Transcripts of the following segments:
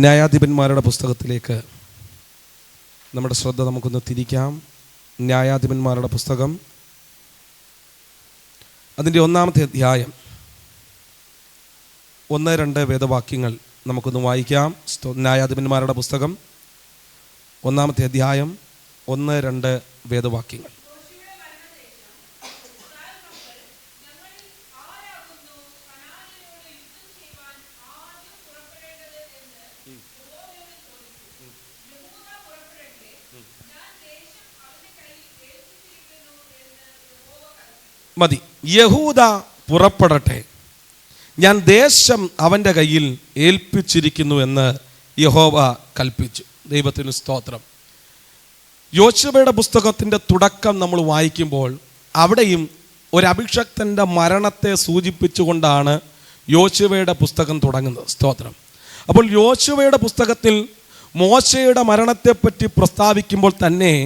ന്യായാധിപന്മാരുടെ പുസ്തകത്തിലേക്ക് നമ്മുടെ ശ്രദ്ധ നമുക്കൊന്ന് തിരിക്കാം. ന്യായാധിപന്മാരുടെ പുസ്തകം അതിൻ്റെ 1-ാമത്തെ അധ്യായം 1-2 വേദവാക്യങ്ങൾ നമുക്കൊന്ന് വായിക്കാം. ന്യായാധിപന്മാരുടെ പുസ്തകം 1-ാമത്തെ അധ്യായം 1-2 വേദവാക്യങ്ങൾ. മതി. യഹൂദ പുറപ്പെടട്ടെ, ഞാൻ ദേശം അവൻ്റെ കയ്യിൽ ഏൽപ്പിച്ചിരിക്കുന്നു എന്ന് യഹോവ കൽപ്പിച്ചു. ദൈവത്തിന് സ്തോത്രം. യോശുവയുടെ പുസ്തകത്തിൻ്റെ തുടക്കം നമ്മൾ വായിക്കുമ്പോൾ അവിടെയും ഒരു അഭിഷക്തൻ്റെ മരണത്തെ സൂചിപ്പിച്ചുകൊണ്ടാണ് യോശുവയുടെ പുസ്തകം തുടങ്ങുന്നത്. സ്തോത്രം. അപ്പോൾ യോശുവയുടെ പുസ്തകത്തിൽ മോശയുടെ മരണത്തെപ്പറ്റി പ്രസ്താവിക്കുമ്പോൾ തന്നെ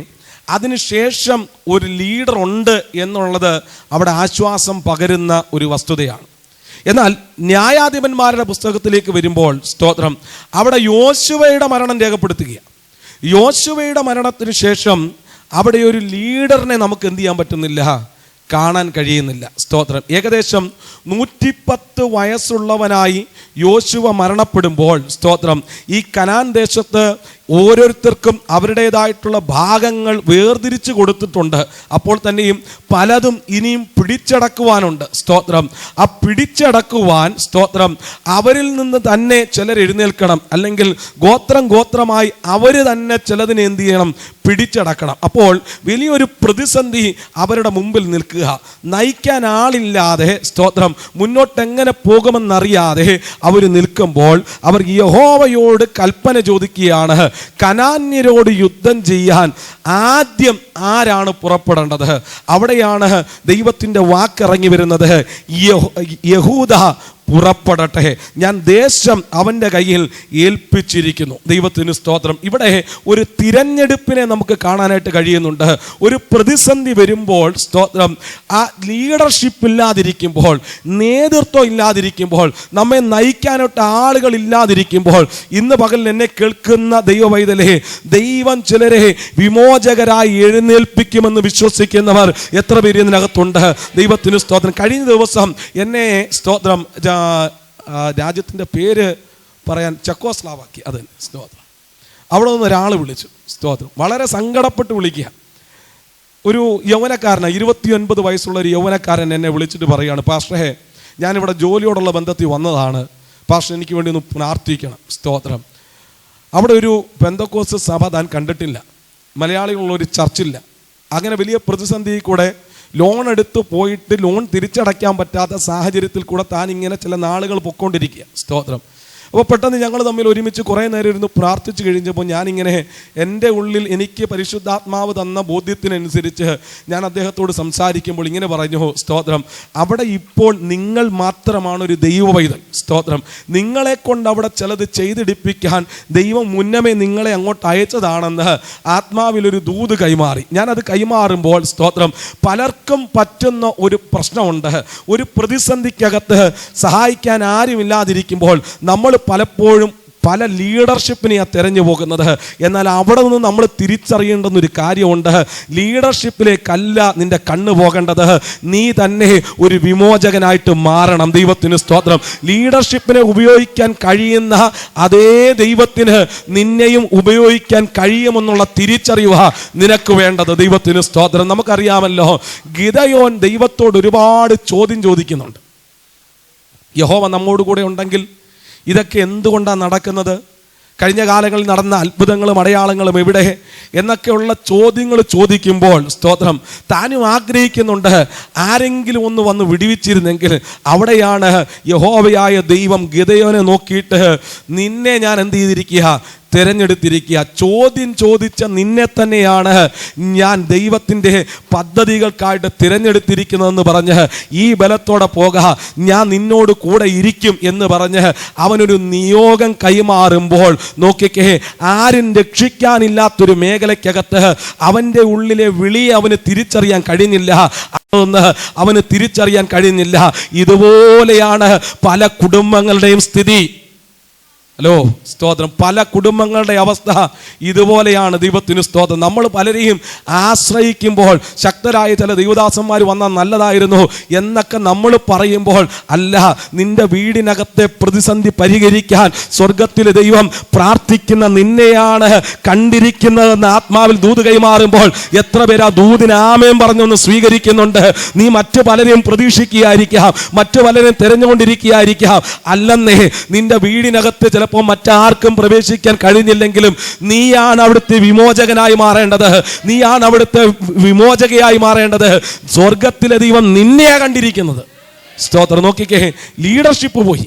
അതിനുശേഷം ഒരു ലീഡർ ഉണ്ട് എന്നുള്ളത് അവിടെ ആശ്വാസം പകരുന്ന ഒരു വസ്തുതയാണ്. എന്നാൽ ന്യായാധിപന്മാരുടെ പുസ്തകത്തിലേക്ക് വരുമ്പോൾ സ്തോത്രം, അവിടെ യോശുവയുടെ മരണം രേഖപ്പെടുത്തുകയാണ്. യോശുവയുടെ മരണത്തിന് ശേഷം അവിടെ ഒരു ലീഡറിനെ നമുക്ക് എന്ത് ചെയ്യാൻ പറ്റുന്നില്ല, കാണാൻ കഴിയുന്നില്ല. സ്തോത്രം. ഏകദേശം 110 വയസ്സുള്ളവനായി യോശുവ മരണപ്പെടുമ്പോൾ സ്തോത്രം, ഈ കനാൻ ദേശത്ത് ഓരോരുത്തർക്കും അവരുടേതായിട്ടുള്ള ഭാഗങ്ങൾ വേർതിരിച്ചു കൊടുത്തിട്ടുണ്ട്. അപ്പോൾ തന്നെയും പലതും ഇനിയും പിടിച്ചടക്കുവാനുണ്ട്. സ്തോത്രം. ആ പിടിച്ചടക്കുവാൻ സ്തോത്രം അവരിൽ നിന്ന് തന്നെ ചിലർ എഴുന്നേൽക്കണം, അല്ലെങ്കിൽ ഗോത്രമായി അവർ തന്നെ ചിലതിനെ എന്ത് ചെയ്യണം, പിടിച്ചടക്കണം. അപ്പോൾ വലിയൊരു പ്രതിസന്ധി അവരുടെ മുമ്പിൽ നിൽക്കുക. നയിക്കാൻ ആളില്ലാതെ സ്തോത്രം മുന്നോട്ടെങ്ങനെ പോകുമെന്നറിയാതെ അവർ നിൽക്കുമ്പോൾ അവർ യഹോവയോട് കൽപ്പന ചോദിക്കുകയാണ്, കനാന്യരോട് യുദ്ധം ചെയ്യാൻ ആദ്യം ആരാണ് പുറപ്പെടേണ്ടത്? അവിടെയാണ് ദൈവത്തിൻ്റെ വാക്കിറങ്ങി വരുന്നത്. യഹൂദ പുറപ്പെടട്ടെ, ഞാൻ ദേശം അവൻ്റെ കയ്യിൽ ഏൽപ്പിച്ചിരിക്കുന്നു. ദൈവത്തിന് സ്തോത്രം. ഇവിടെ ഒരു തിരഞ്ഞെടുപ്പിനെ നമുക്ക് കാണാനായിട്ട് കഴിയുന്നുണ്ട്. ഒരു പ്രതിസന്ധി വരുമ്പോൾ സ്തോത്രം, ആ ലീഡർഷിപ്പ് ഇല്ലാതിരിക്കുമ്പോൾ, നേതൃത്വം ഇല്ലാതിരിക്കുമ്പോൾ, നമ്മെ നയിക്കാനായിട്ട് ആളുകൾ ഇല്ലാതിരിക്കുമ്പോൾ, ഇന്ന് പകൽ എന്നെ കേൾക്കുന്ന ദൈവവൈതലേ, ദൈവം ചിലരെ വിമോചകരായി എഴുന്നേൽപ്പിക്കുമെന്ന് വിശ്വസിക്കുന്നവർ എത്ര പേര് ഇതിനകത്തുണ്ട്? ദൈവത്തിന് സ്തോത്രം. കഴിഞ്ഞ ദിവസം എന്നെ സ്തോത്രം രാജ്യത്തിൻ്റെ പേര് പറയാൻ ചെക്കോസ്ലാവാക്കി, അത് സ്തോത്രം, അവിടെ നിന്ന് ഒരാൾ വിളിച്ചു. സ്തോത്രം. വളരെ സങ്കടപ്പെട്ട് വിളിക്കുക. ഒരു യൗവനക്കാരൻ, 29 വയസ്സുള്ള ഒരു യൗവനക്കാരൻ എന്നെ വിളിച്ചിട്ട് പറയുകയാണ്, പാസ്റ്ററെ, ഞാനിവിടെ ജോലിയോടുള്ള ബന്ധത്തിൽ വന്നതാണ്, പാസ്റ്റർ എനിക്ക് വേണ്ടി ഒന്ന് പ്രാർത്ഥിക്കണം. സ്തോത്രം. അവിടെ ഒരു പെന്തക്കോസ്ത് സഭ താൻ കണ്ടിട്ടില്ല, മലയാളികളുള്ളൊരു ചർച്ചില്ല. അങ്ങനെ വലിയ പ്രതിസന്ധി കൂടെ ലോൺ എടുത്ത് പോയിട്ട് ലോൺ തിരിച്ചടയ്ക്കാൻ പറ്റാത്ത സാഹചര്യത്തിൽ കൂടെ താൻ ഇങ്ങനെ ചില നാളുകൾ പൊയ്ക്കൊണ്ടിരിക്കുക. സ്തോത്രം. അപ്പോൾ പെട്ടെന്ന് ഞങ്ങൾ തമ്മിൽ ഒരുമിച്ച് കുറേ നേരം ഇരുന്ന് പ്രാർത്ഥിച്ചു കഴിഞ്ഞപ്പോൾ ഞാനിങ്ങനെ എൻ്റെ ഉള്ളിൽ എനിക്ക് പരിശുദ്ധാത്മാവ് തന്ന ബോധ്യത്തിനനുസരിച്ച് ഞാൻ അദ്ദേഹത്തോട് സംസാരിക്കുമ്പോൾ ഇങ്ങനെ പറഞ്ഞു, സ്തോത്രം, അവിടെ ഇപ്പോൾ നിങ്ങൾ മാത്രമാണ് ഒരു ദൈവ പൈതൽ. സ്തോത്രം. നിങ്ങളെ കൊണ്ട് അവിടെ ചിലത് ചെയ്തിടിപ്പിക്കാൻ ദൈവം മുന്നമേ നിങ്ങളെ അങ്ങോട്ട് അയച്ചതാണെന്ന് ആത്മാവിലൊരു ദൂത് കൈമാറി. ഞാനത് കൈമാറുമ്പോൾ സ്തോത്രം, പലർക്കും പറ്റുന്ന ഒരു പ്രശ്നമുണ്ട്. ഒരു പ്രതിസന്ധിക്കകത്ത് സഹായിക്കാൻ ആരുമില്ലാതിരിക്കുമ്പോൾ നമ്മൾ പലപ്പോഴും പല ലീഡർഷിപ്പിനെയാണ് തിരഞ്ഞു പോകുന്നത്. എന്നാൽ അവിടെ നിന്ന് നമ്മൾ തിരിച്ചറിയേണ്ടുന്നൊരു കാര്യമുണ്ട്. ലീഡർഷിപ്പിലേക്കല്ല നിന്റെ കണ്ണ് പോകേണ്ടത്, നീ തന്നെ ഒരു വിമോചകനായിട്ട് മാറണം. ദൈവത്തിന് സ്തോത്രം. ലീഡർഷിപ്പിനെ ഉപയോഗിക്കാൻ കഴിയുന്ന അതേ ദൈവത്തിന് നിന്നെയും ഉപയോഗിക്കാൻ കഴിയുമെന്നുള്ള തിരിച്ചറിവാ നിനക്ക് വേണ്ടത്. ദൈവത്തിന് സ്തോത്രം. നമുക്കറിയാമല്ലോ, ഗിദെയോൻ ദൈവത്തോട് ഒരുപാട് ചോദ്യം ചോദിക്കുന്നുണ്ട്. യഹോവ നമ്മോട് കൂടെ ഉണ്ടെങ്കിൽ ഇതൊക്കെ എന്തുകൊണ്ടാണ് നടക്കുന്നത്? കഴിഞ്ഞ കാലങ്ങളിൽ നടന്ന അത്ഭുതങ്ങളും അടയാളങ്ങളും എവിടെ എന്നൊക്കെയുള്ള ചോദ്യങ്ങൾ ചോദിക്കുമ്പോൾ സ്തോത്രം, താനും ആഗ്രഹിക്കുന്നുണ്ട് ആരെങ്കിലും ഒന്ന് വന്ന് വിടുവിച്ചിരുന്നെങ്കിൽ. അവിടെയാണ് യഹോവയായ ദൈവം ഗിദെയോനെ നോക്കിയിട്ട്, നിന്നെ ഞാൻ എന്ത് ചെയ്തിരിക്കുക, തിരഞ്ഞെടുത്തിരിക്കുക. ചോദ്യം ചോദിച്ച നിന്നെ തന്നെയാണ് ഞാൻ ദൈവത്തിൻ്റെ പദ്ധതികൾക്കായിട്ട് തിരഞ്ഞെടുത്തിരിക്കുന്നതെന്ന് പറഞ്ഞ് ഈ ബലത്തോടെ പോക, ഞാൻ നിന്നോട് കൂടെ ഇരിക്കും എന്ന് പറഞ്ഞ് അവനൊരു നിയോഗം കൈമാറുമ്പോൾ നോക്കിക്കേ, ആരും രക്ഷിക്കാനില്ലാത്തൊരു മേഖലയ്ക്കകത്ത് അവൻ്റെ ഉള്ളിലെ വിളി അവന് തിരിച്ചറിയാൻ കഴിഞ്ഞില്ല. അവന് തിരിച്ചറിയാൻ കഴിഞ്ഞില്ല. ഇതുപോലെയാണ് പല കുടുംബങ്ങളുടെയും സ്ഥിതി. ഹലോ സ്തോത്രം. പല കുടുംബങ്ങളുടെ അവസ്ഥ ഇതുപോലെയാണ്. ദൈവത്തിന് സ്തോത്രം. നമ്മൾ പലരെയും ആശ്രയിക്കുമ്പോൾ ശക്തരായ ചില ദൈവദാസന്മാർ വന്നാൽ നല്ലതായിരുന്നു എന്നൊക്കെ നമ്മൾ പറയുമ്പോൾ, അല്ല, നിന്റെ വീടിനകത്തെ പ്രതിസന്ധി പരിഹരിക്കാൻ സ്വർഗത്തിലെ ദൈവം പ്രാർത്ഥിക്കുന്ന നിന്നെയാണ് കണ്ടിരിക്കുന്നതെന്ന് ആത്മാവിൽ ദൂത് കൈമാറുമ്പോൾ എത്ര പേരാ ദൂതിന് ആമേൻ പറഞ്ഞൊന്ന് സ്വീകരിക്കുന്നുണ്ട്? നീ മറ്റു പലരെയും പ്രതീക്ഷിക്കുകയായിരിക്കാം, മറ്റു പലരെയും തിരഞ്ഞുകൊണ്ടിരിക്കുകയായിരിക്കാം. അല്ലെന്നേ, നിന്റെ വീടിനകത്ത് ചിലപ്പോൾ മറ്റാർക്കും പ്രവേശിക്കാൻ കഴിഞ്ഞില്ലെങ്കിലും നീയാണ് അവിടുത്തെ വിമോചകനായി മാറേണ്ടത്, നീയാണ് അവിടുത്തെ വിമോചകയായി മാറേണ്ടത്. സ്വർഗത്തിലെ ദൈവം നിന്നെയാ കണ്ടിരിക്കുന്നത്. സ്തോത്രം. നോക്കിക്കേ, ലീഡർഷിപ്പ് പോയി,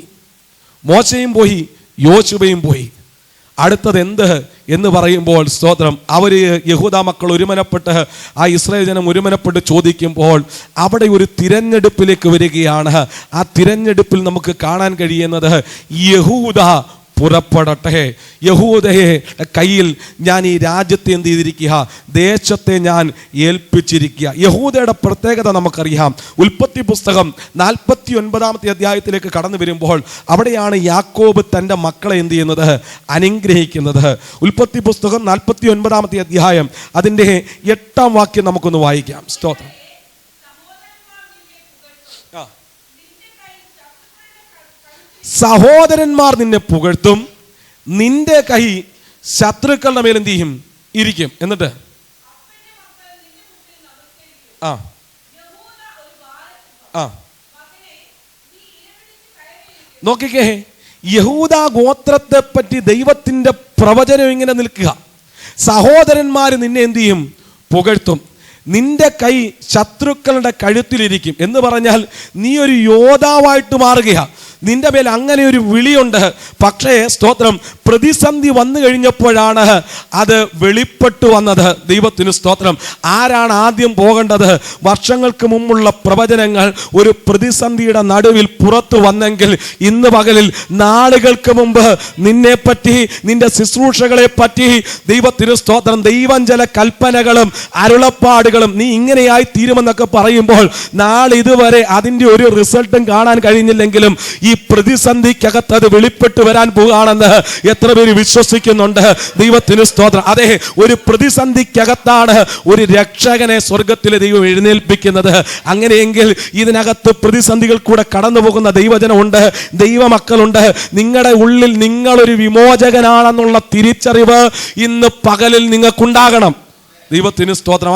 മോശയും പോയി, യോശുവയും പോയി. അടുത്തത് എന്ത് എന്ന് പറയുമ്പോൾ സ്തോത്രം, അവർ യഹൂദ മക്കൾ ഒരുമനപ്പെട്ട്, ആ ഇസ്രായേൽ ജനം ഒരുമനപ്പെട്ട് ചോദിക്കുമ്പോൾ അവിടെ ഒരു തിരഞ്ഞെടുപ്പിലേക്ക് വരികയാണ്. ആ തിരഞ്ഞെടുപ്പിൽ നമുക്ക് കാണാൻ കഴിയുന്നത് യഹൂദ പുറപ്പെടട്ടെ, യഹൂദയെ കയ്യിൽ ഞാൻ ഈ രാജ്യത്തെ എന്ത് ചെയ്തിരിക്കുക, ദേശത്തെ ഞാൻ ഏൽപ്പിച്ചിരിക്കുക. യഹൂദയുടെ പ്രത്യേകത നമുക്കറിയാം. ഉൽപ്പത്തി പുസ്തകം 49 അധ്യായത്തിലേക്ക് കടന്നു വരുമ്പോൾ അവിടെയാണ് യാക്കോബ് തൻ്റെ മക്കളെ എന്ത് ചെയ്യുന്നത്, അനുഗ്രഹിക്കുന്നത്. ഉൽപ്പത്തി പുസ്തകം 49 അധ്യായം അതിൻ്റെ 8 വാക്യം നമുക്കൊന്ന് വായിക്കാം. സ്തോത്രം. സഹോദരന്മാർ നിന്നെ പുകഴ്ത്തും, നിന്റെ കൈ ശത്രുക്കളുടെ മേൽ എന്ത് ചെയ്യും, ഇരിക്കും. എന്നിട്ട് നോക്കിക്കേ, യഹൂദ ഗോത്രത്തെ പറ്റി ദൈവത്തിന്റെ പ്രവചനം ഇങ്ങനെ നിൽക്കുക. സഹോദരന്മാർ നിന്നെ എന്ത് ചെയ്യും, പുകഴ്ത്തും, നിന്റെ കൈ ശത്രുക്കളുടെ കഴുത്തിലിരിക്കും എന്ന് പറഞ്ഞാൽ നീ ഒരു യോദ്ധാവായിട്ട് മാറുകയാ. നിന്റെ മേൽ അങ്ങനെ ഒരു വിളിയുണ്ട്. പക്ഷേ സ്തോത്രം, പ്രതിസന്ധി വന്നു കഴിഞ്ഞപ്പോഴാണ് അത് വെളിപ്പെട്ടു വന്നത്. ദൈവത്തിന് സ്തോത്രം. ആരാണ് ആദ്യം പോകേണ്ടത്? വർഷങ്ങൾക്ക് മുമ്പുള്ള പ്രവചനങ്ങൾ ഒരു പ്രതിസന്ധിയുടെ നടുവിൽ പുറത്തു വന്നെങ്കിൽ ഇന്ന് പകലിൽ നാളുകൾക്ക് മുമ്പ് നിന്നെപ്പറ്റി, നിന്റെ ശുശ്രൂഷകളെ പറ്റി ദൈവത്തിന് സ്തോത്രം ദൈവം ചില കൽപ്പനകളും അരുളപ്പാടുകളും നീ ഇങ്ങനെയായി തീരുമെന്നൊക്കെ പറയുമ്പോൾ നാളെ ഇതുവരെ അതിൻ്റെ ഒരു റിസൾട്ടും കാണാൻ കഴിഞ്ഞില്ലെങ്കിലും ഈ പ്രതിസന്ധിക്കകത്ത് അത് വെളിപ്പെട്ട് വരാൻ പോകുകയാണെന്ന് എത്ര പേര് വിശ്വസിക്കുന്നുണ്ട്? ദൈവത്തിന് സ്തോത്രം. അതെ, ഒരു പ്രതിസന്ധിക്കകത്താണ് ഒരു രക്ഷകനെ സ്വർഗത്തിലെ ദൈവം എഴുന്നേൽപ്പിക്കുന്നത്. അങ്ങനെയെങ്കിൽ ഇതിനകത്ത് പ്രതിസന്ധികൾ കൂടെ കടന്നു പോകുന്ന ദൈവജനമുണ്ട്, ദൈവമക്കളുണ്ട്. നിങ്ങളുടെ ഉള്ളിൽ നിങ്ങളൊരു വിമോചകനാണെന്നുള്ള തിരിച്ചറിവ് ഇന്ന് പകലിൽ നിങ്ങൾക്കുണ്ടാകണം. ദൈവത്തിന് സ്തോത്രം.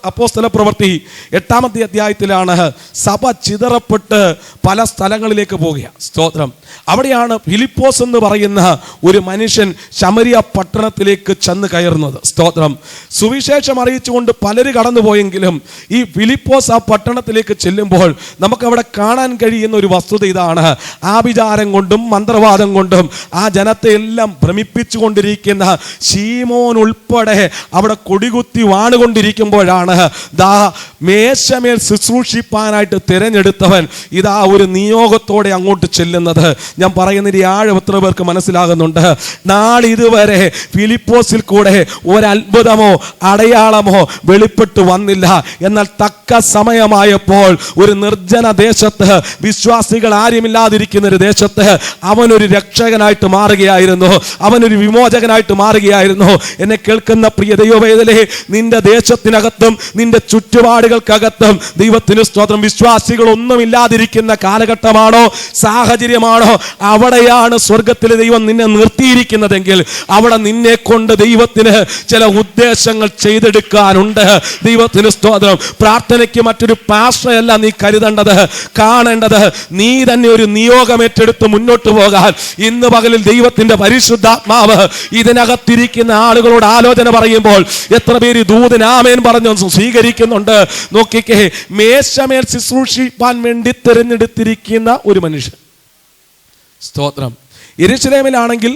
അപ്പോസ്തല പ്രവൃത്തി 8 അധ്യായത്തിലാണ് സഭ ചിതറപ്പെട്ട് പല സ്ഥലങ്ങളിലേക്ക് പോകുക. സ്തോത്രം. അവിടെയാണ് ഫിലിപ്പോസ് എന്ന് പറയുന്ന ഒരു മനുഷ്യൻ ശമരിയ പട്ടണത്തിലേക്ക് ചെന്ന് കയറുന്നത്. സ്തോത്രം. സുവിശേഷം അറിയിച്ചുകൊണ്ട് പലര് കടന്നുപോയെങ്കിലും ഈ ഫിലിപ്പോസ് ആ പട്ടണത്തിലേക്ക് ചെല്ലുമ്പോൾ നമുക്കവിടെ കാണാൻ കഴിയുന്ന ഒരു വസ്തുത ഇതാണ്. ആഭിചാരം കൊണ്ടും മന്ത്രവാദം കൊണ്ടും ആ ജനത്തെ എല്ലാം ഭ്രമിപ്പിച്ചുകൊണ്ടിരിക്കുന്ന ശീമോൻ ഉൾപ്പെടെ അവിടെ കൊടികുത്തി വാണുകൊണ്ടിരിക്കുമ്പോഴാണ് ദാ മേശമേൽ ശുശ്രൂഷിപ്പാനായിട്ട് തിരഞ്ഞെടുത്തവൻ ഇതാ ഒരു നിയോഗത്തോടെ അങ്ങോട്ട് ചെല്ലുന്നത്. ഞാൻ പറയുന്നതിന് ആഴം എത്ര പേർക്ക് മനസ്സിലാകുന്നുണ്ട്? നാളെ ഇതുവരെ ഫിലിപ്പോസിൽ കൂടെ ഒരത്ഭുതമോ അടയാളമോ വെളിപ്പെട്ടു വന്നില്ല. എന്നാൽ തക്ക സമയമായപ്പോൾ ഒരു നിർജ്ജന ദേശത്ത്, വിശ്വാസികൾ ആരുമില്ലാതിരിക്കുന്ന ഒരു ദേശത്ത് അവനൊരു രക്ഷകനായിട്ട് മാറുകയായിരുന്നു, അവനൊരു വിമോചകനായിട്ട് മാറുകയായിരുന്നു. എന്നെ കേൾക്കുന്ന പ്രിയ ദൈവവേദലേ, നിന്റെ ദേശത്തിനകത്തും നിന്റെ ചുറ്റുപാടുകൾക്കകത്തും ദൈവത്തിന് സ്തോത്രം വിശ്വാസികൾ ഒന്നുമില്ലാതിരിക്കുന്ന കാലഘട്ടമാണോ, സാഹചര്യമാണോ, അവിടെയാണ് സ്വർഗത്തിലെ ദൈവം നിന്നെ നിർത്തിയിരിക്കുന്നതെങ്കിൽ അവിടെ നിന്നെ കൊണ്ട് ദൈവത്തിന് ചില ഉദ്ദേശങ്ങൾ ചെയ്തെടുക്കാനുണ്ട്. ദൈവത്തിന് സ്തോത്രം. പ്രാർത്ഥനയ്ക്ക് മറ്റൊരു പാസ്റ്ററല്ല നീ കരുതേണ്ടത്, കാണേണ്ടത് നീ തന്നെ ഒരു നിയോഗം ഏറ്റെടുത്ത് മുന്നോട്ട് പോകാൻ ഇന്ന് പകലിൽ ദൈവത്തിന്റെ പരിശുദ്ധാത്മാവ് ഇതിനകത്തിരിക്കുന്ന ആളുകളോട് ആലോചന പറയുമ്പോൾ എത്ര പേര് ദൂതൻ ആമേൻ പറഞ്ഞു സ്വീകരിക്കുന്നുണ്ട്? നോക്കിക്കേ, മേശമേൽ ശുശ്രൂഷിപ്പാൻ വേണ്ടി തിരഞ്ഞെടുത്തിരിക്കുന്ന ഒരു മനുഷ്യൻ. സ്തോത്രം. യെരൂശലേമിലാണെങ്കിൽ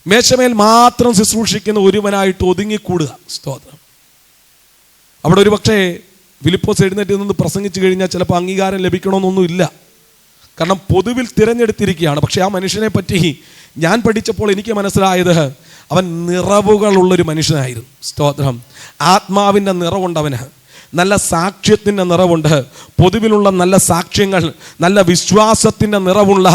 മേശമേൽ മാത്രം ശുശ്രൂഷിക്കുന്ന ഒരുവനായിട്ട് ഒതുങ്ങിക്കൂടുക. സ്തോത്രം. അവിടെ ഒരു പക്ഷേ ഫിലിപ്പോസ് എഴുന്നേറ്റ് നിന്ന് പ്രസംഗിച്ചു കഴിഞ്ഞാൽ ചിലപ്പോൾ അംഗീകാരം ലഭിക്കണമെന്നൊന്നുമില്ല. കാരണം പൊതുവിൽ തിരഞ്ഞെടുത്തിരിക്കുകയാണ്. പക്ഷെ ആ മനുഷ്യനെ പറ്റി ഞാൻ പഠിച്ചപ്പോൾ എനിക്ക് മനസ്സിലായത് അവൻ നിറവുകളുള്ളൊരു മനുഷ്യനായിരുന്നു. സ്തോത്രം. ആത്മാവിൻ്റെ നിറവുണ്ടവന്. നല്ല സാക്ഷ്യത്തിൻ്റെ നിറവുണ്ട്. പൊതുവിലുള്ള നല്ല സാക്ഷ്യങ്ങൾ, നല്ല വിശ്വാസത്തിൻ്റെ നിറവുള്ള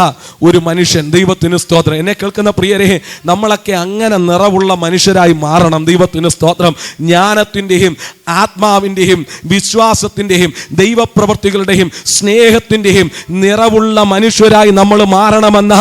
ഒരു മനുഷ്യൻ. ദൈവത്തിന് സ്തോത്രം. എന്നെ കേൾക്കുന്ന പ്രിയരെ, നമ്മളൊക്കെ അങ്ങനെ നിറവുള്ള മനുഷ്യരായി മാറണം. ദൈവത്തിന് സ്തോത്രം. ജ്ഞാനത്തിൻ്റെയും ആത്മാവിൻ്റെയും വിശ്വാസത്തിൻ്റെയും ദൈവപ്രവൃത്തികളുടെയും സ്നേഹത്തിൻ്റെയും നിറവുള്ള മനുഷ്യരായി നമ്മൾ മാറണമെന്ന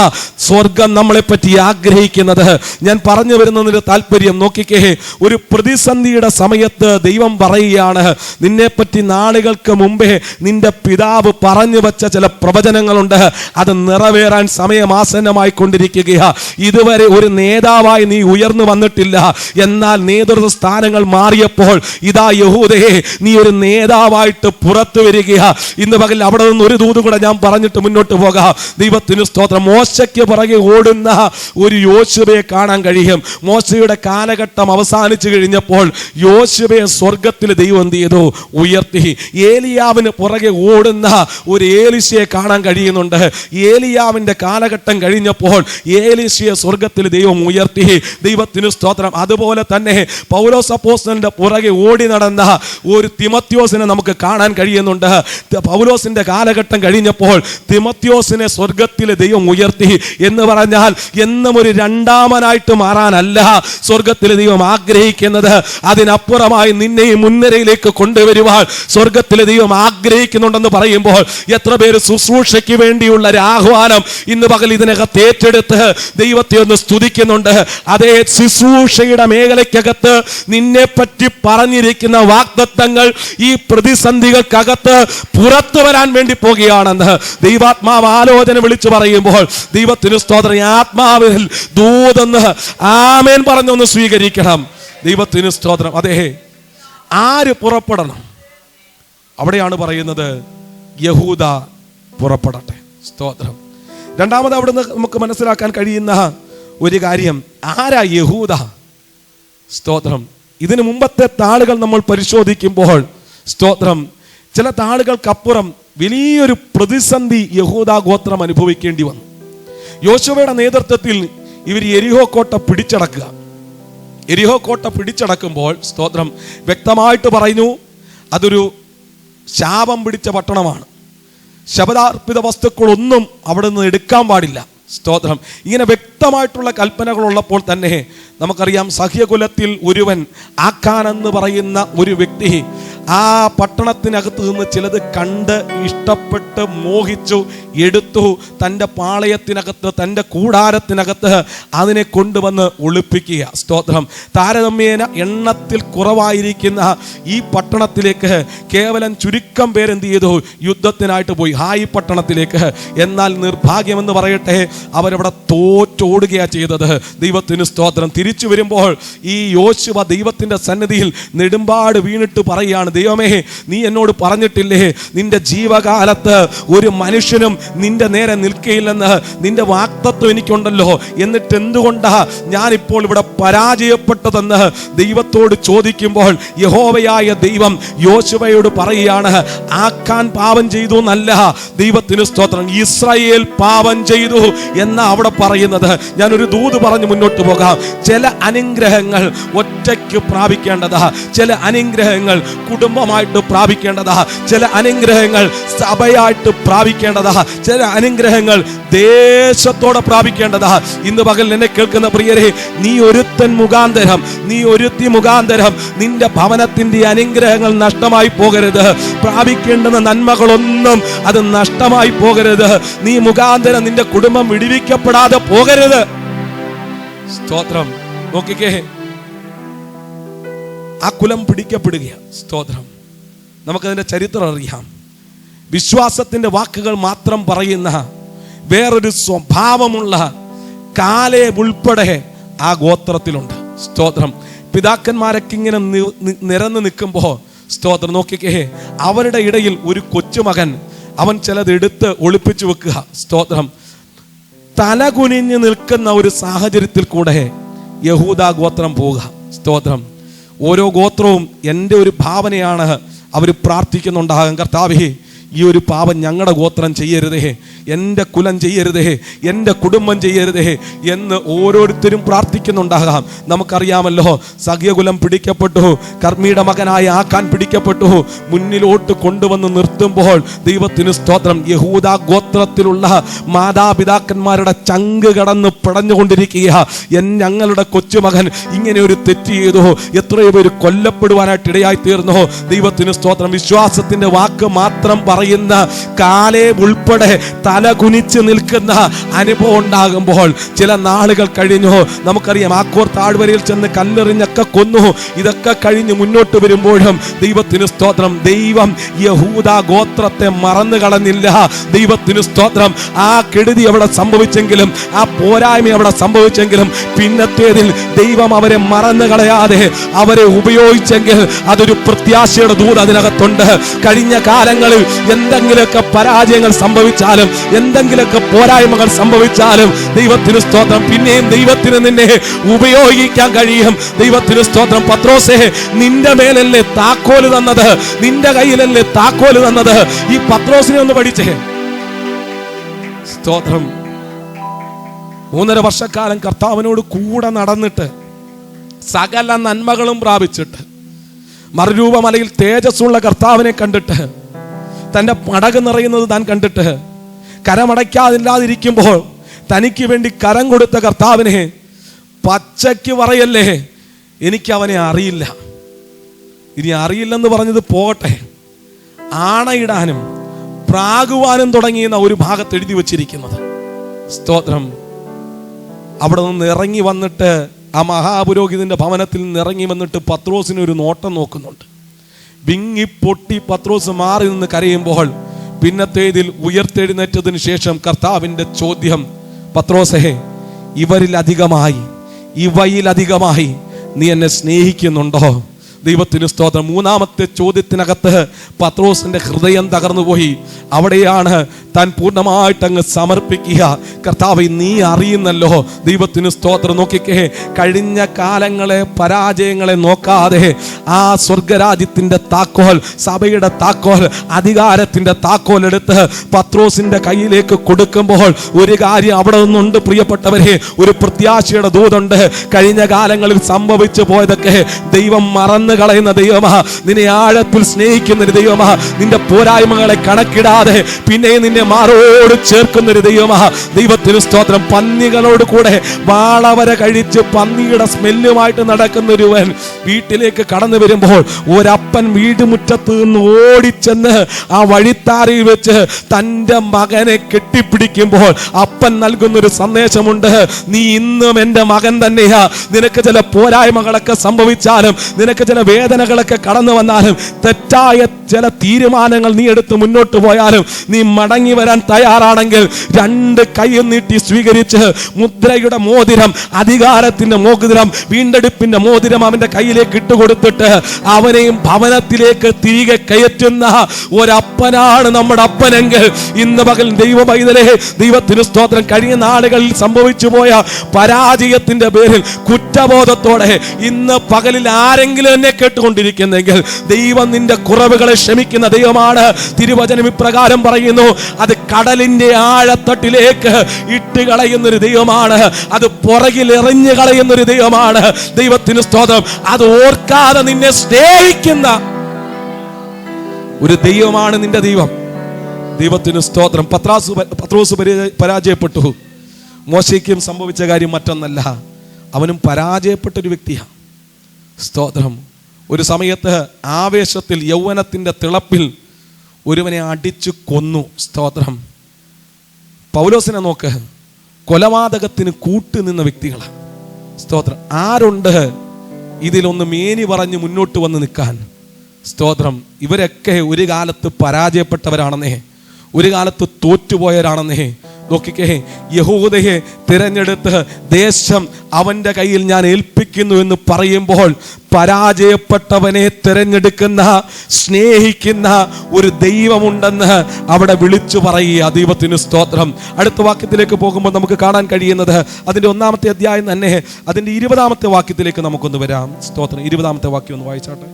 സ്വർഗം നമ്മളെപ്പറ്റി ആഗ്രഹിക്കുന്നത്. ഞാൻ പറഞ്ഞു വരുന്നതിൻ്റെ താല്പര്യം നോക്കിക്കേ, ഒരു പ്രതിസന്ധിയുടെ സമയത്ത് ദൈവം പറയുകയാണ്, നിന്നെപ്പറ്റി നാളുകൾക്ക് മുമ്പേ നിന്റെ പിതാവ് പറഞ്ഞു വച്ച ചില പ്രവചനങ്ങളുണ്ട്, അത് നിറവേറാൻ സമയമാസന്നമായി കൊണ്ടിരിക്കുകയാ. ഇതുവരെ ഒരു നേതാവായി നീ ഉയർന്നു വന്നിട്ടില്ല, എന്നാൽ നേതൃത്വ സ്ഥാനങ്ങൾ മാറിയപ്പോൾ ഇതാ യഹൂദയെ, നീ ഒരു നേതാവായിട്ട് പുറത്തു വരികയാ. ഇന്ന് പകൽ അവിടെ നിന്ന് ഒരു ദൂത് കൂടെ ഞാൻ പറഞ്ഞിട്ട് മുന്നോട്ട് പോകാം. ദൈവത്തിന് സ്തോത്രം. മോശയ്ക്ക് പുറകെ ഓടുന്ന ഒരു യോശുവയെ കാണാൻ കഴിയും. മോശയുടെ കാലഘട്ടം അവസാനിച്ചു കഴിഞ്ഞപ്പോൾ യോശുവയെ സ്വർഗത്തിൽ ദൈവം എന്ത് ചെയ്തു? ഉയർത്തി. ഏലിയാവിന് പുറകെ ഓടുന്ന ഒരു ഏലീശയെ കാണാൻ കഴിയുന്നുണ്ട്. ഏലിയാവിന്റെ കാലഘട്ടം കഴിഞ്ഞപ്പോൾ ഏലീശയെ സ്വർഗത്തിൽ ദൈവം ഉയർത്തി. ദൈവത്തിന് സ്തോത്രം. അതുപോലെ തന്നെ പൗലോസ് അപ്പോസ്തലന്റെ പുറകെ ഓടി നടന്ന ഒരു തിമത്യോസിനെ നമുക്ക് കാണാൻ കഴിയുന്നുണ്ട്. പൗലോസിന്റെ കാലഘട്ടം കഴിഞ്ഞപ്പോൾ തിമത്യോസിനെ സ്വർഗത്തിൽ ദൈവം ഉയർത്തി. എന്ന് പറഞ്ഞാൽ എന്നും ഒരു രണ്ടാമനായിട്ട് മാറാനല്ല സ്വർഗത്തിൽ ദൈവം ആഗ്രഹിക്കുന്നത്. അതിനപ്പുറമായി നിന്നെയും മുൻനിരയിലേക്ക് കൊണ്ടുവരുവാൻ സ്വർഗത്തിലെ ദൈവം ആഗ്രഹിക്കുന്നുണ്ടെന്ന് പറയുമ്പോൾ എത്ര പേര് ശുശ്രൂഷയ്ക്ക് വേണ്ടിയുള്ള ഒരു ആഹ്വാനം ഇന്ന് പകൽ ഇതിനകത്ത് ഏറ്റെടുത്ത് ദൈവത്തെ ഒന്ന് സ്തുതിക്കുന്നുണ്ട്. അതേ ശുശ്രൂഷയുടെ മേഖലയ്ക്കകത്ത് നിന്നെ പറ്റി പറഞ്ഞിരിക്കുന്ന വാഗ്ദത്തങ്ങൾ ഈ പ്രതിസന്ധികൾക്കകത്ത് പുറത്തു വരാൻ വേണ്ടി പോകുകയാണെന്ന് ദൈവാത്മാവ് ആലോചന വിളിച്ചു പറയുമ്പോൾ ദൈവത്തിന് സ്തോത്രം. ആത്മാവിൽ ദൂതെന്ന് ആമേൻ പറഞ്ഞൊന്ന് സ്വീകരിക്കണം. ദൈവത്തിന് സ്തോത്രം. അതേ, ആര് പുറപ്പെടണം? അവിടെയാണ് പറയുന്നത് യഹൂദ പുറപ്പെടട്ടെ. സ്തോത്രം. രണ്ടാമത് അവിടുന്ന് നമുക്ക് മനസ്സിലാക്കാൻ കഴിയുന്ന ഒരു കാര്യം, ആരാ യഹൂദ? സ്തോത്രം. ഇതിനു മുമ്പത്തെ താളുകൾ നമ്മൾ പരിശോധിക്കുമ്പോൾ സ്തോത്രം, ചില താളുകൾക്കപ്പുറം വലിയൊരു പ്രതിസന്ധി യഹൂദ ഗോത്രം അനുഭവിക്കേണ്ടി വന്നു. യോശുവയുടെ നേതൃത്വത്തിൽ ഇവർ യെരിഹോ കോട്ട പിടിച്ചടക്കുക. യെരിഹോ കോട്ട പിടിച്ചടക്കുമ്പോൾ സ്തോത്രം വ്യക്തമായിട്ട് പറഞ്ഞു, അതൊരു ശാപം പിടിച്ച പട്ടണമാണ്. ശബദാർപ്പിത വസ്തുക്കളൊന്നും അവിടെ നിന്ന് എടുക്കാൻ പാടില്ല. സ്തോത്രം. ഇങ്ങനെ വ്യക്തമായിട്ടുള്ള കൽപ്പനകളുള്ളപ്പോൾ തന്നെ നമുക്കറിയാം, സഹ്യകുലത്തിൽ ഒരുവൻ ആഖാൻ എന്ന് പറയുന്ന ഒരു വ്യക്തി ആ പട്ടണത്തിനകത്ത് നിന്ന് ചിലത് കണ്ട് ഇഷ്ടപ്പെട്ട് മോഹിച്ചു എടുത്തു. തൻ്റെ പാളയത്തിനകത്ത്, തൻ്റെ കൂടാരത്തിനകത്ത് അതിനെ കൊണ്ടുവന്ന് ഒളിപ്പിക്കുക. സ്തോത്രം. താരതമ്യേന എണ്ണത്തിൽ കുറവായിരിക്കുന്ന ഈ പട്ടണത്തിലേക്ക് കേവലം ചുരുക്കം പേരെന്ത് ചെയ്തു? യുദ്ധത്തിനായിട്ട് പോയി ഹായി പട്ടണത്തിലേക്ക്. എന്നാൽ നിർഭാഗ്യമെന്ന് പറയട്ടെ, അവരവിടെ തോറ്റോടുകയാണ് ചെയ്തത്. ദൈവത്തിന് സ്തോത്രം. തിരിച്ചു വരുമ്പോൾ ഈ യോശുവ ദൈവത്തിൻ്റെ സന്നിധിയിൽ നെടുമ്പാട് വീണിട്ട് പറയുകയാണ്, ദൈവമേ, നീ എന്നോട് പറഞ്ഞിട്ടില്ലേ നിന്റെ ജീവകാലത്ത് ഒരു മനുഷ്യനും നിന്റെ നേരെ നിൽക്കയില്ലെന്ന്? നിന്റെ വാഗ്ദത്തം എനിക്കുണ്ടല്ലോ, എന്നിട്ട് എന്തുകൊണ്ടാ ഞാനിപ്പോൾ ഇവിടെ പരാജയപ്പെട്ടതെന്ന് ദൈവത്തോട് ചോദിക്കുമ്പോൾ യഹോവയായ ദൈവം യോശുവയോട് പറയുകയാണ്, ആഖാൻ പാപം ചെയ്തു എന്നല്ല, ദൈവത്തിന് സ്തോത്രം, ഇസ്രായേൽ പാപം ചെയ്തു എന്നാ അവിടെ പറയുന്നത്. ഞാനൊരു ദൂത് പറഞ്ഞ് മുന്നോട്ട് പോകാം. ചില അനുഗ്രഹങ്ങൾ ഒറ്റയ്ക്ക് പ്രാപിക്കേണ്ടതാ, ചില അനുഗ്രഹങ്ങൾ കുടുംബമായിട്ട് പ്രാപിക്കേണ്ടതാ, ചില അനുഗ്രഹങ്ങൾ സഭയായിട്ട് പ്രാപിക്കേണ്ടതാ, ചില അനുഗ്രഹങ്ങൾ ദേശത്തോടെ പ്രാപിക്കേണ്ടതാ. ഇന്ന് പകൽ എന്നെ കേൾക്കുന്ന പ്രിയരെ, നീ ഒരുത്തൻ മുഖാന്തരം, നീ ഒരുത്തി മുഖാന്തരം നിന്റെ ഭവനത്തിന്റെ അനുഗ്രഹങ്ങൾ നഷ്ടമായി പോകരുത്. പ്രാപിക്കേണ്ടുന്ന നന്മകളൊന്നും അത് നഷ്ടമായി പോകരുത്. നീ മുഖാന്തരം നിന്റെ കുടുംബം വിടുവിക്കപ്പെടാതെ പോകരുത്. സ്തോത്രം. നോക്കിക്കേ, ആ കുലം പിടിക്കപ്പെടുകയാണ്. സ്തോത്രം. നമുക്കതിൻ്റെ ചരിത്രം അറിയാം. വിശ്വാസത്തിൻ്റെ വാക്കുകൾ മാത്രം പറയുന്ന വേറൊരു സ്വഭാവമുള്ള കാലേബ് ഉൾപ്പെടെ ആ ഗോത്രത്തിലുണ്ട്. സ്തോത്രം. പിതാക്കന്മാരൊക്കെ ഇങ്ങനെ നിരന്ന് നിൽക്കുമ്പോൾ സ്തോത്രം നോക്കിക്കേ, അവരുടെ ഇടയിൽ ഒരു കൊച്ചുമകൻ, അവൻ ചിലത് എടുത്ത് ഒളിപ്പിച്ചു വെക്കുക. സ്തോത്രം. തലകുനിഞ്ഞ് നിൽക്കുന്ന ഒരു സാഹചര്യത്തിൽ കൂടെ യഹൂദ ഗോത്രം പോവുക. സ്തോത്രം. ഓരോ ഗോത്രവും എൻ്റെ ഒരു ഭാവനയാണ് അവർ പ്രാർത്ഥിക്കുന്നുണ്ടാകും, കർത്താവേ, ഈ ഒരു പാപം ഞങ്ങളുടെ ഗോത്രം ചെയ്യരുതേ, എൻ്റെ കുലം ചെയ്യരുതേ, എൻ്റെ കുടുംബം ചെയ്യരുതേ എന്ന് ഓരോരുത്തരും പ്രാർത്ഥിക്കുന്നുണ്ടാകാം. നമുക്കറിയാമല്ലോ, സഖ്യകുലം പിടിക്കപ്പെട്ടു, കർമ്മിയുടെ മകനായ ആഖാൻ പിടിക്കപ്പെട്ടു. മുന്നിലോട്ട് കൊണ്ടുവന്ന് നിർത്തുമ്പോൾ ദൈവത്തിന് സ്തോത്രം, യഹൂദാ ഗോത്രത്തിലുള്ള മാതാപിതാക്കന്മാരുടെ ചങ്ക് കടന്ന് പടഞ്ഞുകൊണ്ടിരിക്കുക. ഞങ്ങളുടെ കൊച്ചുമകൻ ഇങ്ങനെ ഒരു തെറ്റ് ചെയ്തു, എത്രയോ പേര് കൊല്ലപ്പെടുവാനായിട്ട് ഇടയായി തീർന്നു. ദൈവത്തിന് സ്തോത്രം. വിശ്വാസത്തിന്റെ വാക്ക് മാത്രം പറയുന്ന കാലേബ് ഉൾപ്പെടെ തല കുനിച്ച് നിൽക്കുന്ന അനുഭവം ഉണ്ടാകുമ്പോൾ ചില നാളുകൾ കഴിഞ്ഞു. നമുക്കറിയാം, ആക്കോർ താഴ്വരയിൽ ചെന്ന് കല്ലെറിഞ്ഞൊക്കെ കൊന്നു. ഇതൊക്കെ കഴിഞ്ഞ് മുന്നോട്ട് വരുമ്പോഴും ദൈവത്തിന് സ്തോത്രം, ദൈവം യഹൂദാ ഗോത്രത്തെ മറന്നു കളഞ്ഞില്ല. ദൈവത്തിന് സ്തോത്രം. ആ കെടുതി അവിടെ സംഭവിച്ചെങ്കിലും, ആ പോരായ്മ അവിടെ സംഭവിച്ചെങ്കിലും, പിന്നത്തേതിൽ ദൈവം അവരെ മറന്നു കളയാതെ അവരെ ഉപയോഗിച്ചെങ്കിൽ അതൊരു പ്രത്യാശയുടെ ദൂത് അതിനകത്തുണ്ട്. കഴിഞ്ഞ കാലങ്ങളിൽ എന്തെങ്കിലുമൊക്കെ പരാജയങ്ങൾ സംഭവിച്ചാലും, എന്തെങ്കിലുമൊക്കെ പോരായ്മകൾ സംഭവിച്ചാലും ദൈവത്തിന് സ്തോത്രം, പിന്നെയും ദൈവത്തിന് നിന്നെ ഉപയോഗിക്കാൻ കഴിയും. ദൈവത്തിന് സ്തോത്രം. പത്രോസേ, നിന്റെ മേലല്ലേ താക്കോല് തന്നത്, നിന്റെ കയ്യിലല്ലേ താക്കോല് തന്നത്. ഈ പത്രോസിനെ ഒന്ന് പഠിച്ചേ. സ്തോത്രം. 3.5 വർഷക്കാലം കർത്താവിനോട് കൂടെ നടന്നിട്ട് സകല നന്മകളും പ്രാപിച്ചിട്ട് മറുരൂപമലയിൽ തേജസ്സുള്ള കർത്താവിനെ കണ്ടിട്ട്, തൻ്റെ പടക് നിറയുന്നത് താൻ കണ്ടിട്ട്, കരമടയ്ക്കാതില്ലാതിരിക്കുമ്പോൾ തനിക്ക് വേണ്ടി കരം കൊടുത്ത കർത്താവിനെ പച്ചയ്ക്ക് പറയല്ലേ, എനിക്ക് അവനെ അറിയില്ല. ഇനി അറിയില്ലെന്ന് പറഞ്ഞത് പോകട്ടെ, ആണയിടാനും പ്രാകുവാനും തുടങ്ങിയെന്ന ഒരു ഭാഗത്ത് എഴുതി വച്ചിരിക്കുന്നത്. സ്തോത്രം. അവിടെ നിന്ന് ഇറങ്ങി വന്നിട്ട്, ആ മഹാപുരോഹിതന്റെ ഭവനത്തിൽ നിന്ന് ഇറങ്ങി വന്നിട്ട് പത്രോസിന് ഒരു നോട്ടം നോക്കുന്നുണ്ട്. വിങ്ങി പൊട്ടി പത്രോസ് മാറി നിന്ന് കരയുമ്പോൾ പിന്നത്തേതിൽ ഉയർത്തെഴുന്നേറ്റതിന് ശേഷം കർത്താവിൻ്റെ ചോദ്യം, പത്രോസേ, ഇവയിലധികമായി നീ എന്നെ സ്നേഹിക്കുന്നുണ്ടോ? ദൈവത്തിന് സ്തോത്രം. 3ാമത്തെ ചോദ്യത്തിനകത്ത് പത്രോസിന്റെ ഹൃദയം തകർന്നുപോയി. അവിടെയാണ് താൻ പൂർണ്ണമായിട്ട് അങ്ങ് സമർപ്പിക്കുക. കർത്താവേ, നീ അറിയുന്നല്ലോ. ദൈവത്തിന് സ്തോത്രം. നോക്കിക്കേ, കഴിഞ്ഞ കാലങ്ങളെ പരാജയങ്ങളെ നോക്കാതെ ആ സ്വർഗരാജ്യത്തിന്റെ താക്കോൽ, സഭയുടെ താക്കോൽ, അധികാരത്തിന്റെ താക്കോൽ എടുത്ത് പത്രോസിന്റെ കയ്യിലേക്ക് കൊടുക്കുമ്പോൾ ഒരു കാര്യം അവിടെ നിന്നുണ്ട് പ്രിയപ്പെട്ടവരെ, ഒരു പ്രത്യാശയുടെ ദൂതുണ്ട്. കഴിഞ്ഞ കാലങ്ങളിൽ സംഭവിച്ചു പോയതൊക്കെ ദൈവം മറന്നു കളയുന്ന ദൈവമാ, നിന്നെ ആഴത്തിൽ സ്നേഹിക്കുന്ന ഒരു ദൈവമാ, നിന്റെ പോരായ്മകളെ കണക്കിടാതെ പിന്നെ നിന്നെ മാറോട് ചേർക്കുന്നൊരു ദൈവമാ. ദൈവത്തിന് സ്തോത്രം. പന്നികളോട് കൂടെ വാളവര കഴിച്ച് പന്നിയുടെ സ്മെല്ലുമായിട്ട് നടക്കുന്ന ഒരുവൻ വീട്ടിലേക്ക് കടന്നു വരുമ്പോൾ ഒരപ്പൻ വീട്ടുമുറ്റത്ത് നിന്ന് ഓടിച്ചെന്ന് ആ വഴിത്താരയിൽ വെച്ച് തൻ്റെ മകനെ കെട്ടിപ്പിടിക്കുമ്പോൾ അപ്പൻ നൽകുന്നൊരു സന്ദേശമുണ്ട്, നീ ഇന്നും എൻ്റെ മകൻ തന്നെയാ. നിനക്ക് ചില പോരായ്മകളൊക്കെ സംഭവിച്ചാലും, നിനക്ക് ചില വേദനകളൊക്കെ കടന്നു വന്നാലും, തെറ്റായ ചില തീരുമാനങ്ങൾ നീ എടുത്ത് മുന്നോട്ട് പോയാലും, നീ മടങ്ങി വരാൻ തയ്യാറാണെങ്കിൽ 2 കൈയും നീട്ടി സ്വീകരിച്ച് മുദ്രയുടെ മോതിരം, അധികാരത്തിന്റെ മോതിരം, വീണ്ടെടുപ്പിന്റെ മോതിരം അവന്റെ കയ്യിലേക്ക് ഇട്ടുകൊടുത്തിട്ട് അവനെയും ഭവനത്തിലേക്ക് തിരികെ കയറ്റുന്ന ഒരപ്പനാണ് നമ്മുടെ അപ്പനെങ്കിൽ, ഇന്ന് പകൽ ദൈവ പൈതലേ, ദൈവത്തിന് സ്തോത്രം. കഴിഞ്ഞ നാളുകളിൽ സംഭവിച്ചു പോയ പരാജയത്തിന്റെ പേരിൽ കുറ്റബോധത്തോടെ ഇന്ന് പകലിൽ ആരെങ്കിലും എന്നെ കേട്ടുകൊണ്ടിരിക്കുന്നെങ്കിൽ, ദൈവം നിന്റെ കുറവുകളെ ക്ഷമിക്കുന്ന ദൈവമാണ്. തിരുവചനം ഇപ്രകാരം പറയുന്നു, അത് കടലിന്റെ ആഴത്തട്ടിലേക്ക് ഇട്ട് കളയുന്നൊരു ദൈവമാണ്, അത് പുറകിൽ എറിഞ്ഞു കളയുന്നൊരു ദൈവമാണ്. ദൈവത്തിന് സ്തോത്രം. അത് ഓർക്കാതെ നിന്നെ സ്നേഹിക്കുന്ന ഒരു ദൈവമാണ് നിന്റെ ദൈവം. ദൈവത്തിന് സ്തോത്രം. പത്രോസ് പരാജയപ്പെട്ടു. മോശയ്ക്കും സംഭവിച്ച കാര്യം മറ്റൊന്നല്ല, അവനും പരാജയപ്പെട്ടൊരു വ്യക്തിയാണ്. സ്തോത്രം. ഒരു സമയത്ത് ആവേശത്തിൽ, യൗവനത്തിന്റെ തിളപ്പിൽ ഒരുവനെ അടിച്ചു കൊന്നു. സ്തോത്രം. പൗലോസിനെ നോക്ക്, കൊലപാതകത്തിന് കൂട്ടുനിന്ന വ്യക്തികളാണ്. സ്തോത്രം. ആരുണ്ട് ഇതിലൊന്ന് മേനി പറഞ്ഞ് മുന്നോട്ട് വന്ന് നിൽക്കാൻ? സ്തോത്രം. ഇവരൊക്കെ ഒരു കാലത്ത് പരാജയപ്പെട്ടവരാണെന്നേ, ഒരു കാലത്ത് തോറ്റുപോയവരാണെന്നേ. നോക്കിക്കേ, യഹൂദയെ തിരഞ്ഞെടുത്ത് ദേശം അവൻ്റെ കയ്യിൽ ഞാൻ ഏൽപ്പിക്കുന്നു എന്ന് പറയുമ്പോൾ പരാജയപ്പെട്ടവനെ തിരഞ്ഞെടുക്കുന്ന, സ്നേഹിക്കുന്ന ഒരു ദൈവമുണ്ടെന്ന് അവിടെ വിളിച്ചു പറയുക. ദൈവത്തിന് സ്തോത്രം. അടുത്ത വാക്യത്തിലേക്ക് പോകുമ്പോൾ നമുക്ക് കാണാൻ കഴിയുന്നത് അതിൻ്റെ 1-ാമത്തെ അധ്യായം തന്നെ, അതിൻ്റെ 20-ാമത്തെ വാക്യത്തിലേക്ക് നമുക്കൊന്ന് വരാം. സ്തോത്രം. 20-ാമത്തെ വാക്യം ഒന്ന് വായിച്ചാട്ടെ.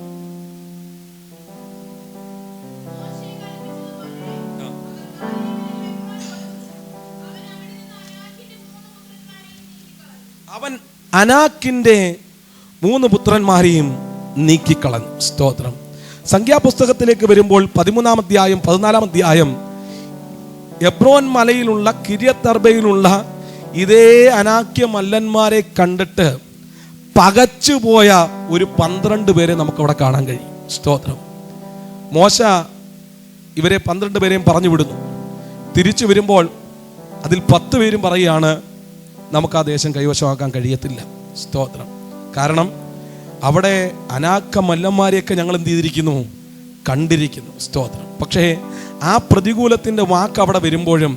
അനാക്കിൻ്റെ 3 പുത്രന്മാരെയും നീക്കിക്കളഞ്ഞു. സ്തോത്രം. സംഖ്യാപുസ്തകത്തിലേക്ക് വരുമ്പോൾ 13-ാം അധ്യായം 14-ാം അധ്യായം എബ്രോൻ മലയിലുള്ള കിര്യത്തർബയിലുള്ള ഇതേ അനാക്യ മല്ലന്മാരെ കണ്ടിട്ട് പകച്ചുപോയ ഒരു 12 പേരെ നമുക്കവിടെ കാണാൻ കഴിയും. സ്തോത്രം. മോശ ഇവരെ 12 പേരെയും പറഞ്ഞു വിടുന്നു. തിരിച്ചു വരുമ്പോൾ അതിൽ 10 പേരും പറയുകയാണ്, നമുക്ക് ആ ദേശം കൈവശമാക്കാൻ കഴിയത്തില്ല. സ്തോത്രം. കാരണം അവിടെ അനാക്ക മല്ലന്മാരെയൊക്കെ ഞങ്ങൾ എന്ത് ചെയ്തിരിക്കുന്നു? കണ്ടിരിക്കുന്നു. സ്തോത്രം. പക്ഷേ ആ പ്രതികൂലത്തിൻ്റെ വാക്ക് അവിടെ വരുമ്പോഴും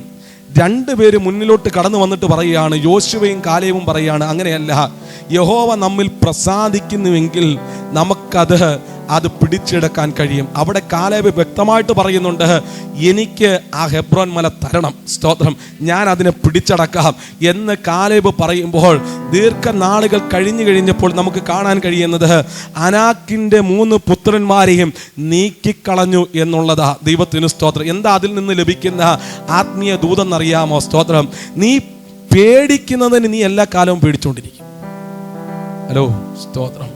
2 പേര് മുന്നിലോട്ട് കടന്നു വന്നിട്ട് പറയുകയാണ്, യോശുവയും കാലേബും പറയുകയാണ്, അങ്ങനെയല്ല, യഹോവ നമ്മിൽ പ്രസാദിക്കുന്നുവെങ്കിൽ അത് പിടിച്ചെടുക്കാൻ കഴിയും. അവിടെ കാലേബ് വ്യക്തമായിട്ട് പറയുന്നുണ്ട്, എനിക്ക് ആ ഹെബ്രോൻ മല തരണം. സ്തോത്രം. ഞാൻ അതിനെ പിടിച്ചടക്കാം എന്ന് കാലേബ് പറയുമ്പോൾ ദീർഘനാളുകൾ കഴിഞ്ഞപ്പോൾ നമുക്ക് കാണാൻ കഴിയുന്നത് അനാക്കിൻ്റെ 3 പുത്രന്മാരെയും നീക്കിക്കളഞ്ഞു എന്നുള്ളതാ. ദൈവത്തിന് സ്തോത്രം. എന്താ അതിൽ നിന്ന് ലഭിക്കുന്ന ആത്മീയ ദൂതെന്നറിയാമോ? സ്തോത്രം. നീ പേടിക്കുന്നതിന് നീ എല്ലാ കാലവും പേടിച്ചുകൊണ്ടിരിക്കും. ഹലോ, സ്തോത്രം.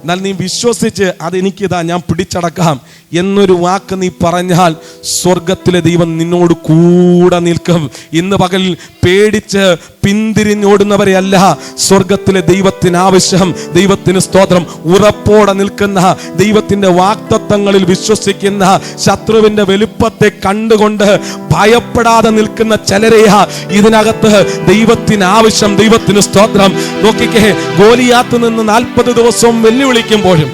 എന്നാൽ നീ വിശ്വസിച്ച് അതെനിക്കിതാ ഞാൻ പിടിച്ചടക്കാം എന്നൊരു വാക്ക് നീ പറഞ്ഞാൽ സ്വർഗത്തിലെ ദൈവം നിന്നോട് കൂടെ നിൽക്കും. ഇന്ന് പകൽ പേടിച്ച് പിന്തിരിഞ്ഞോടുന്നവരെ അല്ല സ്വർഗത്തിലെ ദൈവത്തിന് ആവശ്യം. ദൈവത്തിന് സ്തോത്രം. ഉറപ്പോടെ നിൽക്കുന്ന, ദൈവത്തിന്റെ വാഗ്ദത്തങ്ങളിൽ വിശ്വസിക്കുന്ന, ശത്രുവിന്റെ വലുപ്പത്തെ കണ്ടുകൊണ്ട് ഭയപ്പെടാതെ നിൽക്കുന്ന ചിലരെയാ ഇതിനകത്ത് ദൈവത്തിന് ആവശ്യം. ദൈവത്തിന് സ്തോത്രം. നോക്കിക്കേ, ഗോലിയാത്ത് നിന്ന് 40 ദിവസവും വെല്ലുവിളിക്കുമ്പോഴും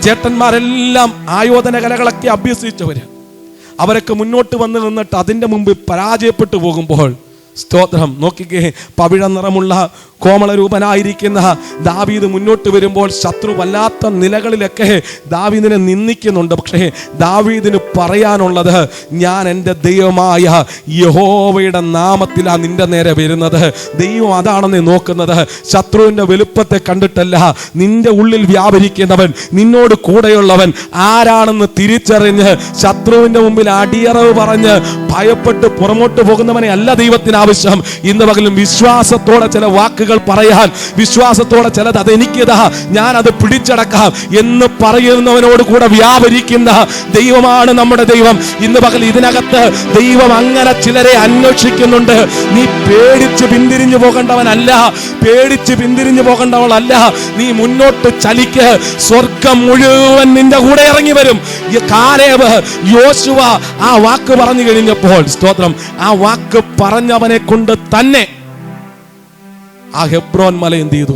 ചേട്ടന്മാരെല്ലാം ആയോധന കലകളൊക്കെ അഭ്യസിച്ചവര്, അവരൊക്കെ മുന്നോട്ട് വന്ന് നിന്നിട്ട് അതിൻ്റെ മുമ്പ് പരാജയപ്പെട്ടു പോകുമ്പോൾ, സ്തോത്രം, നോക്കിക്കേ, പവിഴ നിറമുള്ള കോമളരൂപനായിരിക്കുന്ന ദാവീദ് മുന്നോട്ട് വരുമ്പോൾ ശത്രു വല്ലാത്ത നിലകളിലൊക്കെ ദാവീദിനെ നിന്ദിക്കുന്നുണ്ട്. പക്ഷേ ദാവീദിന് പറയാനുള്ളത്, ഞാൻ എൻ്റെ ദൈവമായ യഹോവയുടെ നാമത്തിലാണ് നിന്റെ നേരെ വരുന്നത്. ദൈവം അതാണെന്ന് നോക്കുന്നത്. ശത്രുവിൻ്റെ വലുപ്പത്തെ കണ്ടിട്ടല്ല, നിന്റെ ഉള്ളിൽ വ്യാപരിക്കുന്നവൻ, നിന്നോട് കൂടെയുള്ളവൻ ആരാണെന്ന് തിരിച്ചറിഞ്ഞ് ശത്രുവിൻ്റെ മുമ്പിൽ അടിയറവ് പറഞ്ഞ് ഭയപ്പെട്ട് പുറമോട്ട് പോകുന്നവനെ അല്ല ദൈവത്തിന് ആവശ്യം. ഇന്ന് പകലും വിശ്വാസത്തോടെ ചില വാക്കുകൾ പറയാൻ, വിശ്വാസത്തോടെ ചിലത് അതെനിക്കിതാ ഞാൻ അത് പിടിച്ചടക്കാം എന്ന് പറയുന്നവനോട് കൂടെ വ്യാപരിക്കുന്ന ദൈവമാണ് നമ്മുടെ ദൈവം. ഇന്ന് പകൽ ഇതിനകത്ത് ദൈവം അങ്ങനെ ചിലരെ അന്വേഷിക്കുന്നുണ്ട്. നീ പേടിച്ച് പിന്തിരിഞ്ഞു പോകേണ്ടവനല്ല, പേടിച്ച് പിന്തിരിഞ്ഞു പോകേണ്ടവളല്ല. നീ മുന്നോട്ട് ചലിക്ക്. സ്വർഗം മുഴുവൻ നിന്റെ കൂടെ ഇറങ്ങി വരും. കാലേബ്, യോശുവ ആ വാക്ക് പറഞ്ഞു കഴിഞ്ഞപ്പോൾ, സ്തോത്രം, ആ വാക്ക് പറഞ്ഞവനെ കൊണ്ട് തന്നെ ആ ഹെബ്രോൻ മല എന്ത് ചെയ്തു?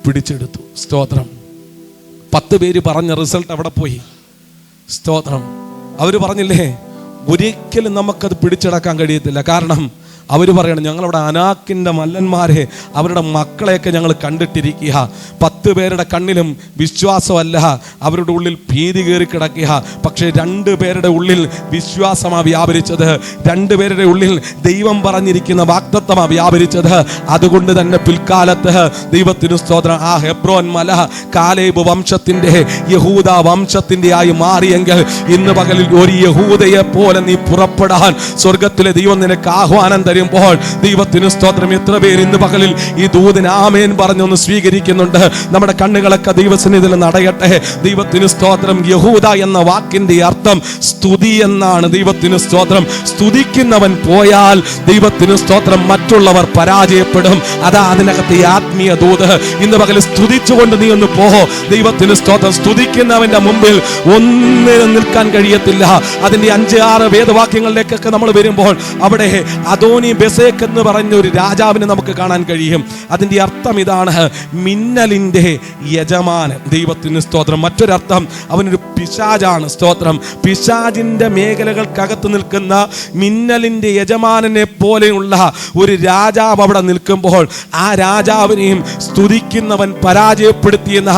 പിടിച്ചെടുത്തു. സ്തോത്രം. 10 പേര് പറഞ്ഞ റിസൾട്ട് അവിടെ പോയി. സ്തോത്രം. അവര് പറഞ്ഞില്ലേ, ഒരിക്കലും നമുക്കത് പിടിച്ചെടുക്കാൻ കഴിയത്തില്ല. കാരണം അവർ പറയണം, ഞങ്ങളവിടെ അനാക്കിൻ്റെ മല്ലന്മാരെ, അവരുടെ മക്കളെയൊക്കെ ഞങ്ങൾ കണ്ടിട്ടിരിക്കുക. 10 പേരുടെ കണ്ണിലും വിശ്വാസമല്ല, അവരുടെ ഉള്ളിൽ ഭീതി കയറി കിടക്കുക. പക്ഷേ 2 പേരുടെ ഉള്ളിൽ വിശ്വാസമാണ് വ്യാപരിച്ചത്. 2 പേരുടെ ഉള്ളിൽ ദൈവം പറഞ്ഞിരിക്കുന്ന വാഗ്ദത്തമാണ് വ്യാപരിച്ചത്. അതുകൊണ്ട് തന്നെ പിൽക്കാലത്ത് ദൈവത്തിന് സ്തോത്രം, ആ ഹെബ്രോൻ മല കാലേബ് വംശത്തിൻ്റെ, യഹൂദ വംശത്തിൻ്റെ ആയി മാറിയെങ്കിൽ ഇന്ന് പകലിൽ ഒരു യഹൂദയെ പോലെ നീ പുറപ്പെടാൻ സ്വർഗത്തിലെ ദൈവം നിനക്ക് ആഹ്വാനം തരും. ദൈവത്തിന് സ്തോത്രം. എത്ര പേര് ഇന്ന് പകലിൽ ഈ ദൂതന് ആമേൻ പറഞ്ഞൊന്ന് സ്വീകരിക്കുന്നുണ്ട്? നമ്മുടെ കണ്ണുകളൊക്കെ ദൈവസന്നിധിയിൽ നടയട്ടെ. ദൈവത്തിന് സ്തോത്രം. യഹൂദ എന്ന വാക്കിന്റെ അർത്ഥം സ്തുതി എന്നാണ്. ദൈവത്തിന് സ്തോത്രം. സ്തുതിക്കുന്നവൻ പോയാൽ ദൈവത്തിന് സ്തോത്രം മറ്റുള്ളവർ പരാജയപ്പെടും. അതാ അതിനകത്ത് ആത്മീയ ദൂത്. ഇന്ന് പകൽ സ്തുതിച്ചുകൊണ്ട് നീ ഒന്ന് പോ. ദൈവത്തിന് സ്തോത്രം. സ്തുതിക്കുന്നവന്റെ മുമ്പിൽ ഒന്നിനും നിൽക്കാൻ കഴിയത്തില്ല. അതിന്റെ 5-6 വേദവാക്യങ്ങളിലേക്കൊക്കെ നമ്മൾ വരുമ്പോൾ അവിടെ അദോനി ബെസേക്ക് എന്ന് പറഞ്ഞ ഒരു രാജാവിനെ നമുക്ക് കാണാൻ കഴിയും. അതിന്റെ അർത്ഥം ഇതാണ്, മിന്നലിന്റെ യജമാനൻ. ദൈവത്തിന് സ്തോത്രം. മറ്റൊരർത്ഥം, അവനൊരു പിശാചാണ്. സ്തോത്രം. പിശാചിന്റെ മേഖലകൾക്കകത്ത് നിൽക്കുന്ന മിന്നലിന്റെ യജമാനനെ പോലെയുള്ള ഒരു രാജാവ് അവിടെ നിൽക്കുമ്പോൾ ആ രാജാവിനെയും സ്തുതിക്കുന്നവൻ പരാജയപ്പെടുത്തിയെന്ന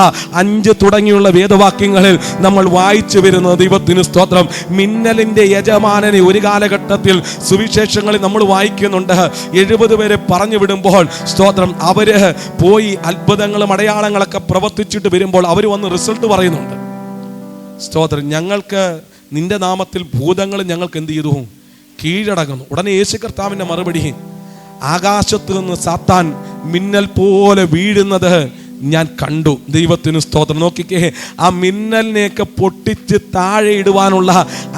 5 തുടങ്ങിയുള്ള വേദവാക്യങ്ങളിൽ നമ്മൾ വായിച്ചു വരുന്നത്. ദൈവത്തിന് സ്തോത്രം. മിന്നലിന്റെ യജമാനനെ ഒരു കാലഘട്ടത്തിൽ സുവിശേഷങ്ങളിൽ നമ്മൾ വായിക്കുന്നുണ്ട്. 70 പേരെ പറഞ്ഞു വിടുമ്പോൾ, സ്തോത്രം, അവര് പോയി അത്ഭുതങ്ങളും അടയാളങ്ങളൊക്കെ പ്രവർത്തിച്ചിട്ട് വരുമ്പോൾ അവർ വന്ന് റിസൾട്ട് പറയുന്നുണ്ട്. സ്തോത്രം. ഞങ്ങൾക്ക് നിന്റെ നാമത്തിൽ ഭൂതങ്ങൾ ഞങ്ങൾക്ക് എന്ത് ചെയ്തു? കീഴടങ്ങുന്നു. ഉടനെ യേശു കർത്താവിന്റെ മറുപടി, ആകാശത്ത് നിന്ന് സാത്താൻ മിന്നൽ പോലെ വീഴുന്നത് ഞാൻ കണ്ടു. ദൈവത്തിന് സ്തോത്രം. നോക്കിക്കേ, ആ മിന്നലിനെയൊക്കെ പൊട്ടിച്ച് താഴെ ഇടുവാനുള്ള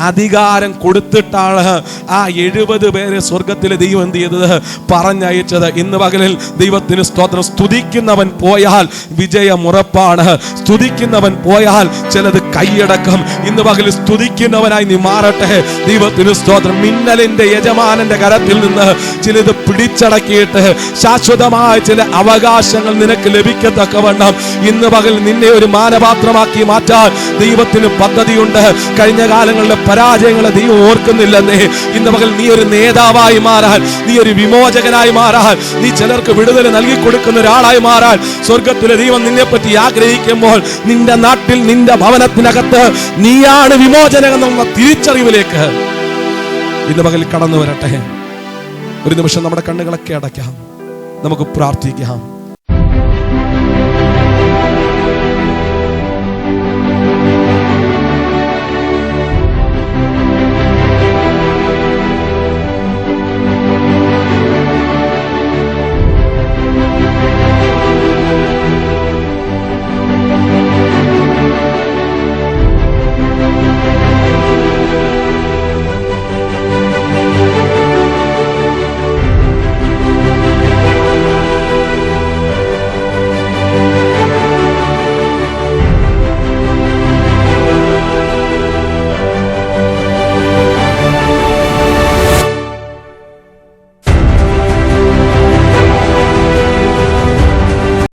അധികാരം കൊടുത്തിട്ടാണ് ആ 70 പേരെ സ്വർഗത്തിലെ ദൈവം എന്ത് ചെയ്തത്? പറഞ്ഞയച്ചത്. ഇന്ന് പകലിൽ ദൈവത്തിന് സ്തോത്രം. സ്തുതിക്കുന്നവൻ പോയാൽ വിജയം ഉറപ്പാണ്. സ്തുതിക്കുന്നവൻ പോയാൽ ചിലത് കൈയടക്കം. ഇന്ന് പകലിൽ സ്തുതിക്കുന്നവനായി നീ മാറട്ടെ. ദൈവത്തിന് സ്തോത്രം. മിന്നലിന്റെ യജമാനന്റെ കരത്തിൽ നിന്ന് ചിലത് പിടിച്ചടക്കിയിട്ട് ശാശ്വതമായ ചില അവകാശങ്ങൾ നിനക്ക് ലഭിക്കത്തക്ക വണ്ണം ഇന്ന് പകൽ നിന്നെ ഒരു മാനപാത്രമാക്കി മാറ്റാൻ ദൈവത്തിന് പദ്ധതിയുണ്ട്. കഴിഞ്ഞ കാലങ്ങളിലെ പരാജയങ്ങളെ ദൈവം ഓർക്കുന്നില്ലെന്നേ. ഇന്ന് പകൽ നീ ഒരു നേതാവായി മാറാൻ, നീ ഒരു വിമോചകനായി മാറാൻ, നീ ചിലർക്ക് വിടുതൽ നൽകി കൊടുക്കുന്ന ഒരാളായി മാറാൻ സ്വർഗത്തിലെ ദൈവം നിന്നെ പറ്റി ആഗ്രഹിക്കുമ്പോൾ നിന്റെ നാട്ടിൽ, നിന്റെ ഭവനത്തിനകത്ത് നീയാണ് വിമോചനം എന്നുള്ള തിരിച്ചറിവിലേക്ക് ഇന്ന് പകൽ കടന്നു വരട്ടെ. ഒരു നിമിഷം നമ്മുടെ കണ്ണുകളൊക്കെ അടയ്ക്കാം, നമുക്ക് പ്രാർത്ഥിക്കാം.